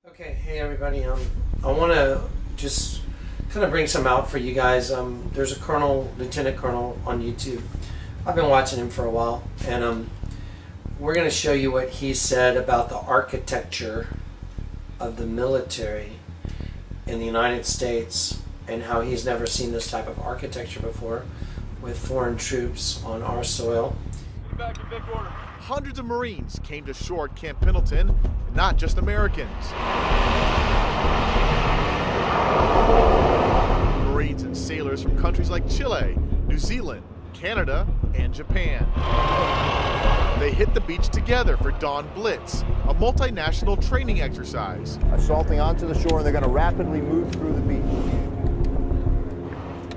Okay, hey everybody. I want to just kind of bring some out for you guys. There's a colonel, lieutenant colonel on YouTube. I've been watching him for a while, and we're going to show you what he said about the architecture of the military in the United States and how he's never seen this type of architecture before with foreign troops on our soil. Back in big order. Hundreds of Marines came to shore at Camp Pendleton, and not just Americans. Marines and sailors from countries like Chile, New Zealand, Canada, and Japan. They hit the beach together for Dawn Blitz, a multinational training exercise. Assaulting onto the shore, and they're going to rapidly move through the beach.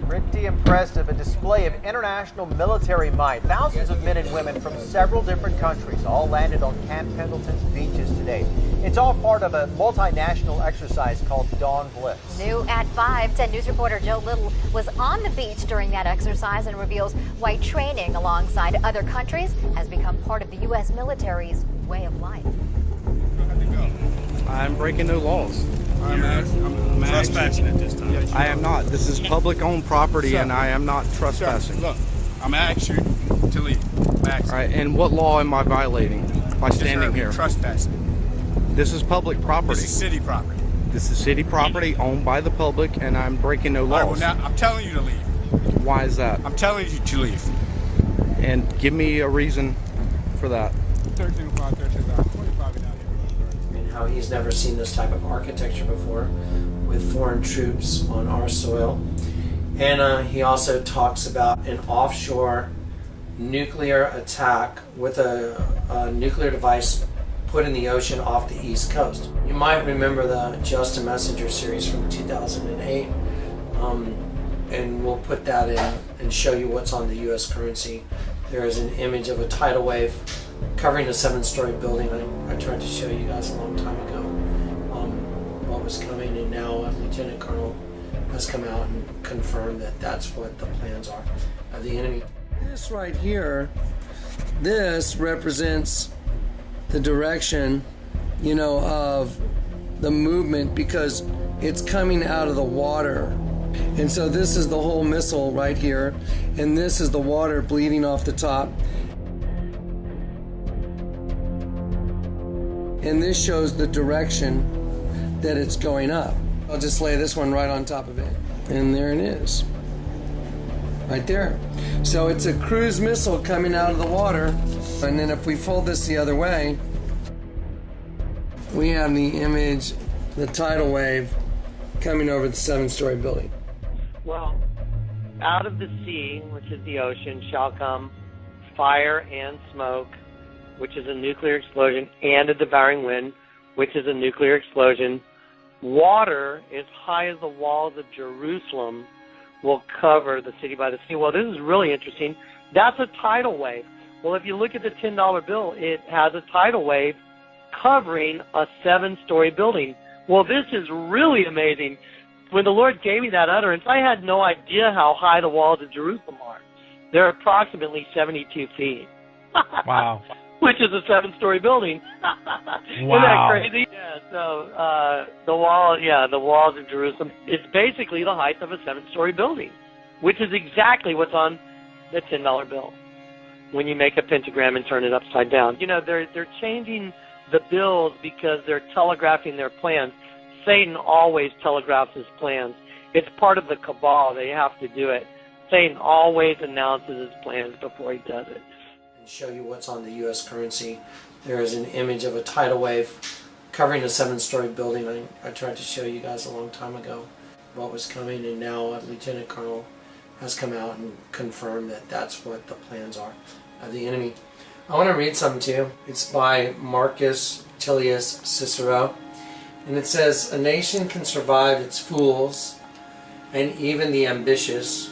Pretty impressive, a display of international military might. Thousands of men and women from several different countries all landed on Camp Pendleton's beaches today. It's all part of a multinational exercise called Dawn Blitz. New at 5, 10 News reporter Joe Little was on the beach during that exercise and reveals why training alongside other countries has become part of the U.S. military's way of life. I'm breaking no laws. I'm trespassing at this time. I am not. This is public-owned property, and I am not trespassing. Look, I'm asking you to leave. All right, and what law am I violating by standing here? Trespassing. This is public property. This is city property. This is city property owned by the public, and I'm breaking no All laws. right, well, now I'm telling you to leave. Why is that? I'm telling you to leave. And give me a reason for that. 1305, 1305, down here. And how he's never seen this type of architecture before with foreign troops on our soil. And he also talks about an offshore nuclear attack with a nuclear device put in the ocean off the East Coast. You might remember the Just a Messenger series from 2008, and we'll put that in and show you what's on the U.S. currency. There is an image of a tidal wave covering a 7-story building. I tried to show you guys a long time ago what was coming, and now a lieutenant colonel has come out and confirmed that that's what the plans are of the enemy. This right here, this represents the direction, you know, of the movement because it's coming out of the water. And so this is the whole missile right here, and this is the water bleeding off the top. And this shows the direction that it's going up. I'll just lay this one right on top of it. And there it is. Right there. So it's a cruise missile coming out of the water. And then if we fold this the other way, we have the image, the tidal wave coming over the 7-story building. Well, out of the sea, which is the ocean, shall come fire and smoke, which is a nuclear explosion, and a devouring wind, which is a nuclear explosion. Water as high as the walls of Jerusalem will cover the city by the sea. Well, this is really interesting. That's a tidal wave. Well, if you look at the $10 bill, it has a tidal wave covering a 7-story building. Well, this is really amazing. When the Lord gave me that utterance, I had no idea how high the walls of Jerusalem are. They're approximately 72 feet. Wow. Which is a 7-story building. Wow. Isn't that crazy? Yeah, so the walls of Jerusalem, it's basically the height of a 7-story building, which is exactly what's on the $10 bill when you make a pentagram and turn it upside down. You know, they're changing the bills because they're telegraphing their plans. Satan always telegraphs his plans. It's part of the cabal. They have to do it. Satan always announces his plans before he does it. And show you what's on the U.S. currency. There is an image of a tidal wave covering a 7-story building. I tried to show you guys a long time ago what was coming, and now a lieutenant colonel has come out and confirmed that that's what the plans are of the enemy. I want to read something to you. It's by Marcus Tullius Cicero, and it says, "A nation can survive its fools and even the ambitious,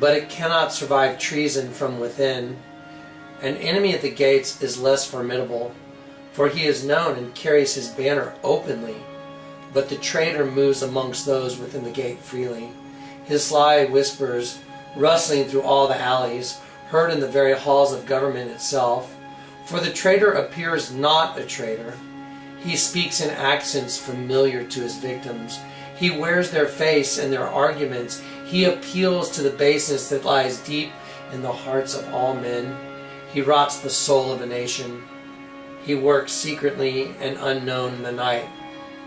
but it cannot survive treason from within. An enemy at the gates is less formidable, for he is known and carries his banner openly, but the traitor moves amongst those within the gate freely. His sly whispers, rustling through all the alleys, heard in the very halls of government itself. For the traitor appears not a traitor. He speaks in accents familiar to his victims. He wears their face and their arguments. He appeals to the baseness that lies deep in the hearts of all men. He rots the soul of a nation. He works secretly and unknown in the night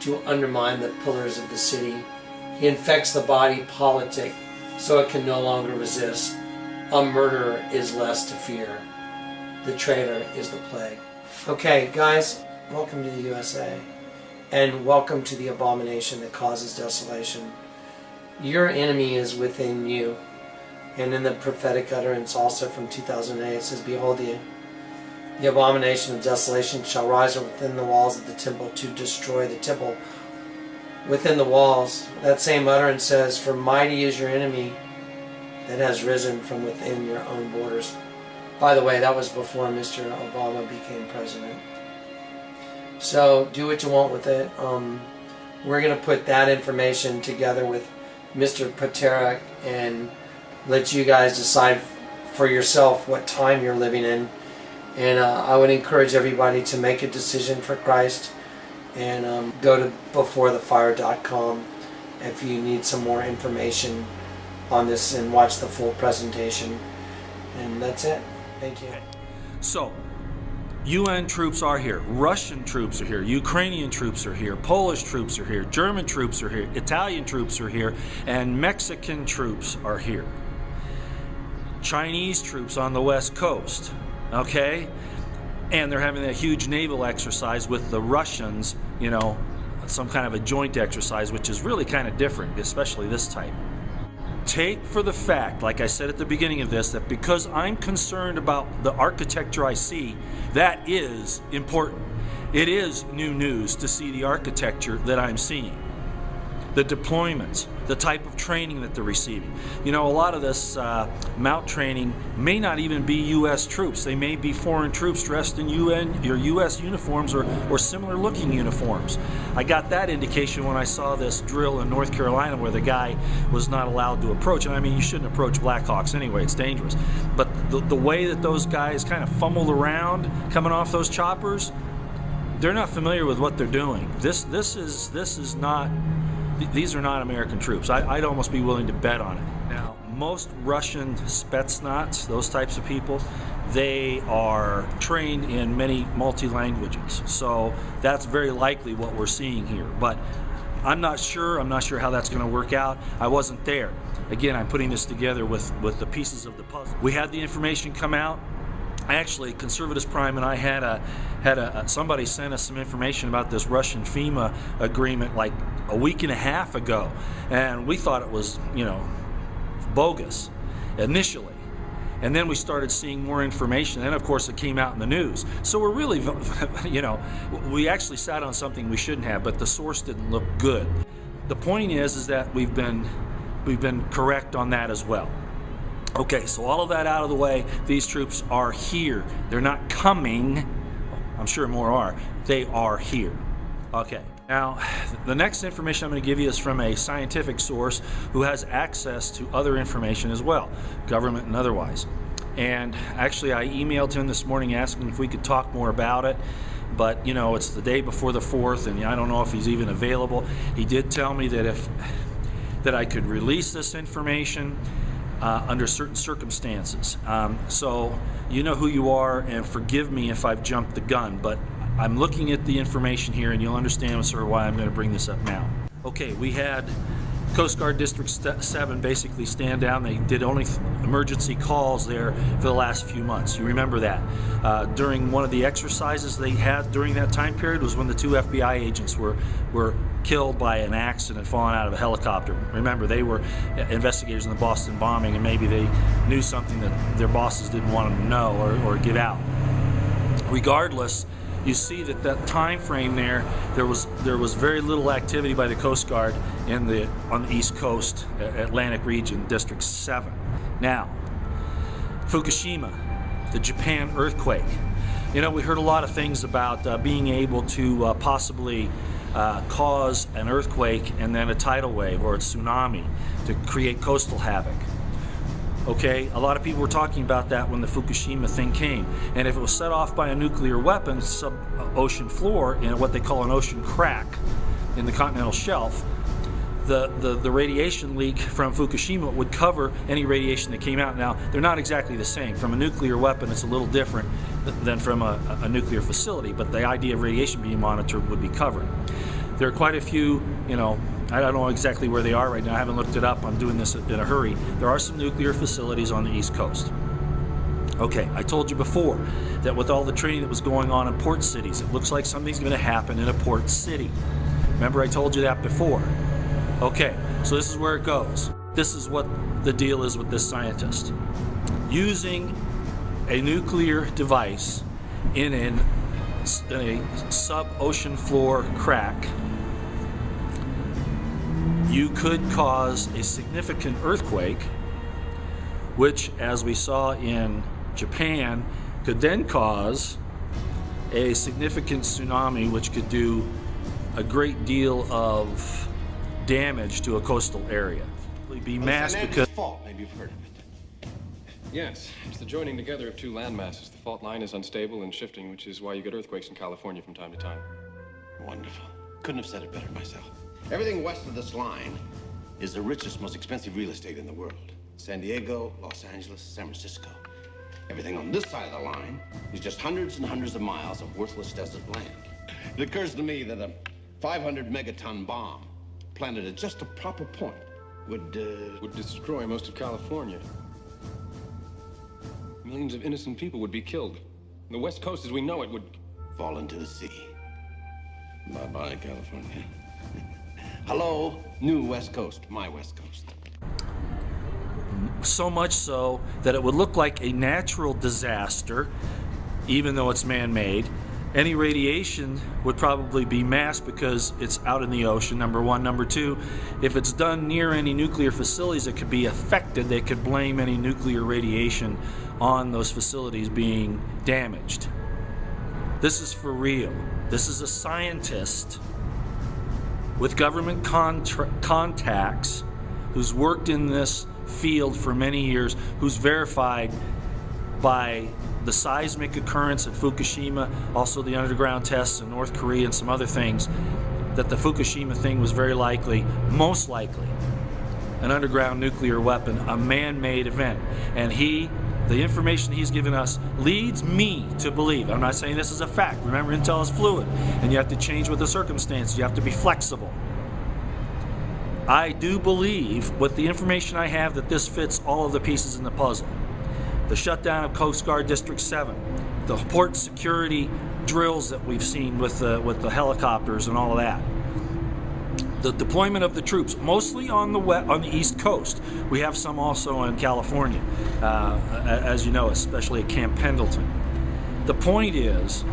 to undermine the pillars of the city. He infects the body politic so it can no longer resist. A murderer is less to fear. The traitor is the plague. Okay, guys, welcome to the USA. And welcome to the abomination that causes desolation. Your enemy is within you. And in the prophetic utterance also from 2008, it says, Behold, the abomination of desolation shall rise within the walls of the temple to destroy the temple within the walls. That same utterance says, For mighty is your enemy that has risen from within your own borders. By the way, that was before Mr. Obama became president. So do what you want with it. We're going to put that information together with Mr. Patera and let you guys decide for yourself what time you're living in. And I would encourage everybody to make a decision for Christ and go to beforethefire.com if you need some more information on this and watch the full presentation. And that's it. Thank you. So, UN troops are here, Russian troops are here, Ukrainian troops are here, Polish troops are here, German troops are here, Italian troops are here, and Mexican troops are here. Chinese troops on the West Coast, okay? And they're having a huge naval exercise with the Russians, you know, some kind of a joint exercise, which is really kind of different, especially this type. Take for the fact, like I said at the beginning of this, that because I'm concerned about the architecture I see, that is important. It is new news to see the architecture that I'm seeing. The deployments, the type of training that they're receiving. You know, a lot of this mount training may not even be U.S. troops. They may be foreign troops dressed in U.S. uniforms or similar looking uniforms. I got that indication when I saw this drill in North Carolina where the guy was not allowed to approach. And I mean, you shouldn't approach Blackhawks anyway, it's dangerous. But the way that those guys kind of fumbled around coming off those choppers, they're not familiar with what they're doing. This is not... These are not American troops. I'd almost be willing to bet on it. Now, most Russian Spetsnaz, those types of people, they are trained in many multi-languages. So that's very likely what we're seeing here. But I'm not sure how that's going to work out. I wasn't there. Again, I'm putting this together with the pieces of the puzzle. We had the information come out. Actually, Conservatus Prime and I had somebody sent us some information about this Russian FEMA agreement like a week and a half ago, and we thought it was, you know, bogus initially. And then we started seeing more information, and of course it came out in the news. So we're really, you know, we actually sat on something we shouldn't have, but the source didn't look good. The point is that we've been correct on that as well. Okay, so all of that out of the way, these troops are here. They're not coming. I'm sure more are. They are here. Okay, now the next information I'm going to give you is from a scientific source who has access to other information as well, government and otherwise. And actually I emailed him this morning asking if we could talk more about it, but you know, it's the day before the 4th and I don't know if he's even available. He did tell me that I could release this information under certain circumstances. So you know who you are, and forgive me if I've jumped the gun, but I'm looking at the information here and you'll understand sort of why I'm going to bring this up now. Okay, we had Coast Guard District 7 basically stand down. They did only emergency calls there for the last few months. You remember that. During one of the exercises they had during that time period was when the 2 FBI agents were killed by an accident falling out of a helicopter. Remember, they were investigators in the Boston bombing, and maybe they knew something that their bosses didn't want them to know or give out. Regardless, you see that time frame there was very little activity by the Coast Guard on the East Coast, Atlantic region, District 7. Now, Fukushima, the Japan earthquake. You know, we heard a lot of things about being able to possibly cause an earthquake and then a tidal wave or a tsunami to create coastal havoc. Okay, a lot of people were talking about that when the Fukushima thing came. And if it was set off by a nuclear weapon, sub-ocean floor, in what they call an ocean crack in the continental shelf, the radiation leak from Fukushima would cover any radiation that came out. Now, they're not exactly the same. From a nuclear weapon, it's a little different than from a nuclear facility, but the idea of radiation being monitored would be covered. There are quite a few, I don't know exactly where they are right now. I haven't looked it up. I'm doing this in a hurry. There are some nuclear facilities on the East Coast. Okay, I told you before that with all the training that was going on in port cities, it looks like something's going to happen in a port city. Remember I told you that before? Okay, so this is where it goes. This is what the deal is with this scientist. Using a nuclear device in a sub-ocean floor crack, you could cause a significant earthquake, which, as we saw in Japan, could then cause a significant tsunami, which could do a great deal of damage to a coastal area. Be masked because fault. Maybe you've heard of it. Yes, it's the joining together of two land masses. The fault line is unstable and shifting, which is why you get earthquakes in California from time to time. Wonderful. Couldn't have said it better myself. Everything west of this line is the richest, most expensive real estate in the world. San Diego, Los Angeles, San Francisco. Everything on this side of the line is just hundreds and hundreds of miles of worthless desert land. It occurs to me that a 500 megaton bomb planted at just a proper point would destroy most of California. Millions of innocent people would be killed. The West Coast, as we know it, would fall into the sea. Bye-bye, California. Hello, new West Coast, my West Coast. So much so that it would look like a natural disaster, even though it's man-made. Any radiation would probably be masked because it's out in the ocean, number one. Number two, if it's done near any nuclear facilities that could be affected, they could blame any nuclear radiation on those facilities being damaged. This is for real. This is a scientist with government contacts who's worked in this field for many years, who's verified by the seismic occurrence at Fukushima, also the underground tests in North Korea and some other things, that the Fukushima thing was very likely, most likely, an underground nuclear weapon, a man-made event. And the information he's given us leads me to believe, I'm not saying this is a fact, remember intel is fluid, and you have to change with the circumstances, you have to be flexible. I do believe, with the information I have, that this fits all of the pieces in the puzzle. The shutdown of Coast Guard District 7, the port security drills that we've seen with the helicopters and all of that, the deployment of the troops, mostly on the East Coast. We have some also in California, as you know, especially at Camp Pendleton. The point is,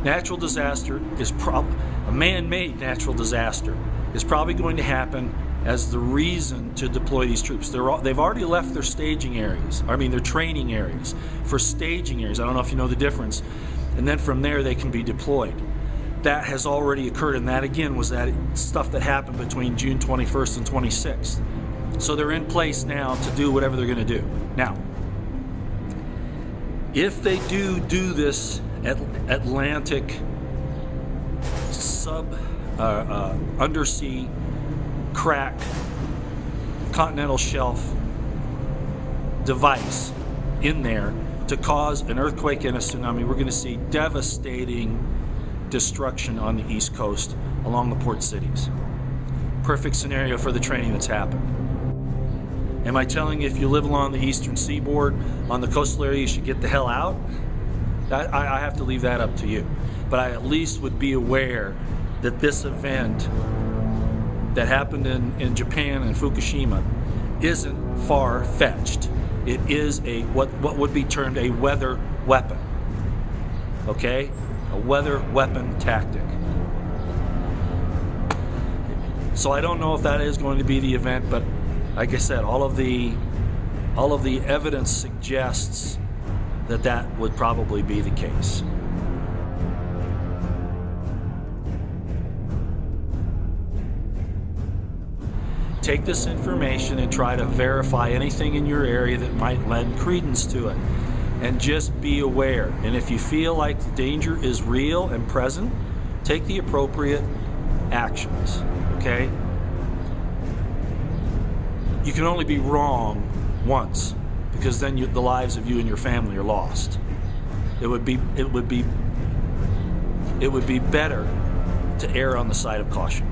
natural disaster is a man-made natural disaster is probably going to happen as the reason to deploy these troops. They've already left their staging areas, their training areas for staging areas. I don't know if you know the difference. And then from there they can be deployed. That has already occurred, and that again was that stuff that happened between June 21st and 26th. So they're in place now to do whatever they're going to do. Now, if they do this Atlantic undersea crack continental shelf device in there to cause an earthquake and a tsunami, we're going to see devastating destruction on the East Coast along the port cities. Perfect scenario for the training that's happened. Am I telling you if you live along the eastern seaboard on the coastal area you should get the hell out? I have to leave that up to you. But I at least would be aware that this event that happened in Japan and Fukushima isn't far-fetched. It is what would be termed a weather weapon. Okay? A weather weapon tactic. So I don't know if that is going to be the event, but like I said, all of the evidence suggests that would probably be the case. take this information and try to verify anything in your area that might lend credence to it. And just be aware. And if you feel like the danger is real and present, take the appropriate actions, okay? You can only be wrong once, because then the lives of you and your family are lost. It would be better to err on the side of caution.